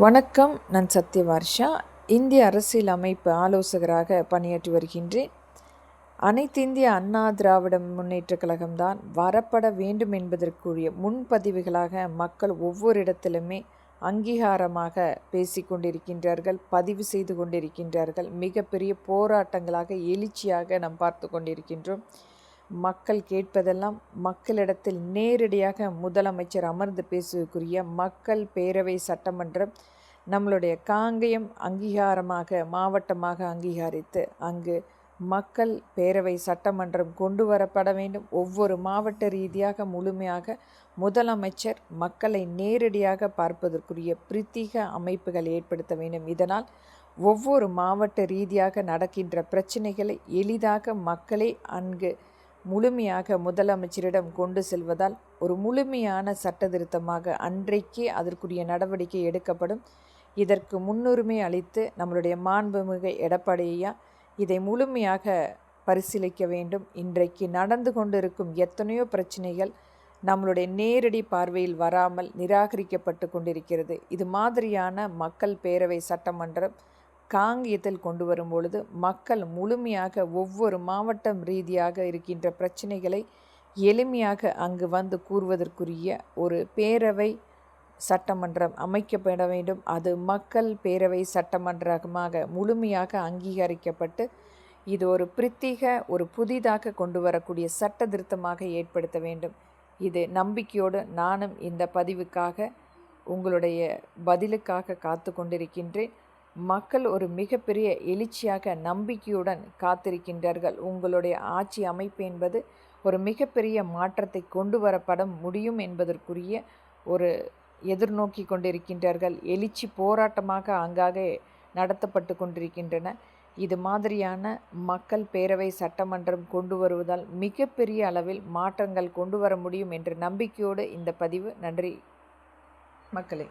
வணக்கம். நான் சத்யவர்ஷா. இந்திய அரசியல் அமைப்பு ஆலோசகராக பணியாற்றி வருகின்றேன். அனைத்திந்திய அண்ணா திராவிட முன்னேற்றக் கழகம்தான் வரப்பட வேண்டும் என்பதற்குரிய முன்பதிவுகளாக மக்கள் ஒவ்வொரு இடத்திலுமே அங்கீகாரமாக பேசிக்கொண்டிருக்கின்றார்கள், பதிவு செய்து கொண்டிருக்கின்றார்கள். மிகப்பெரிய போராட்டங்களாக எழுச்சியாக நாம் பார்த்து கொண்டிருக்கின்றோம். மக்கள் கேட்பதெல்லாம் மக்களிடத்தில் நேரடியாக முதலமைச்சர் அமர்ந்து பேசுவதற்குரிய மக்கள் பேரவை சட்டமன்றம் நம்மளுடைய காங்கயம் அங்கீகாரமாக மாவட்டமாக அங்கீகரித்து அங்கு மக்கள் பேரவை சட்டமன்றம் கொண்டு வரப்பட வேண்டும். ஒவ்வொரு மாவட்ட ரீதியாக முழுமையாக முதலமைச்சர் மக்களை நேரடியாக பார்ப்பதற்குரிய பிரத்யேக அமைப்புகள் ஏற்படுத்த வேண்டும். இதனால் ஒவ்வொரு மாவட்ட ரீதியாக நடக்கின்ற பிரச்சனைகளை எளிதாக மக்களே அங்கு முழுமையாக முதலமைச்சரிடம் கொண்டு செல்வதால் ஒரு முழுமையான சட்ட திருத்தமாக அன்றைக்கே அதற்குரிய நடவடிக்கை எடுக்கப்படும். இதற்கு முன்னுரிமை அளித்து நம்மளுடைய மாண்புமிகு எடப்பாடியா இதை முழுமையாக பரிசீலிக்க வேண்டும். இன்றைக்கு நடந்து கொண்டிருக்கும் எத்தனையோ பிரச்சனைகள் நம்மளுடைய நேரடி பார்வையில் வராமல் நிராகரிக்கப்பட்டு கொண்டிருக்கிறது. இது மாதிரியான மக்கள் பேரவை சட்டமன்றம் காங்கியத்தில் கொண்டு வரும் பொழுது மக்கள் முழுமையாக ஒவ்வொரு மாவட்டம் ரீதியாக இருக்கின்ற பிரச்சனைகளை எளிமையாக அங்கு வந்து கூறுவதற்குரிய ஒரு பேரவை சட்டமன்றம் அமைக்கப்பட வேண்டும். அது மக்கள் பேரவை சட்டமன்றமாக முழுமையாக அங்கீகரிக்கப்பட்டு இது ஒரு ஒரு புதிதாக கொண்டு வரக்கூடிய சட்ட திருத்தமாக ஏற்படுத்த வேண்டும். இது நம்பிக்கையோடு நானும் இந்த பதிவுக்காக உங்களுடைய பதிலுக்காக காத்து கொண்டிருக்கின்றேன். மக்கள் ஒரு மிகப்பெரிய எழுச்சியாக நம்பிக்கையுடன் காத்திருக்கின்றார்கள். உங்களுடைய ஆட்சி அமைப்பு என்பது ஒரு மிகப்பெரிய மாற்றத்தை கொண்டு வரப்பட முடியும் என்பதற்குரிய ஒரு எதிர்நோக்கி கொண்டிருக்கின்றார்கள். எழுச்சி போராட்டமாக அங்காக நடத்தப்பட்டு கொண்டிருக்கின்றன. இது மாதிரியான மக்கள் பேரவை சட்டமன்றம் கொண்டு வருவதால் மிகப்பெரிய அளவில் மாற்றங்கள் கொண்டு வர முடியும் என்ற நம்பிக்கையோடு இந்த பதிவு. நன்றி மக்களே.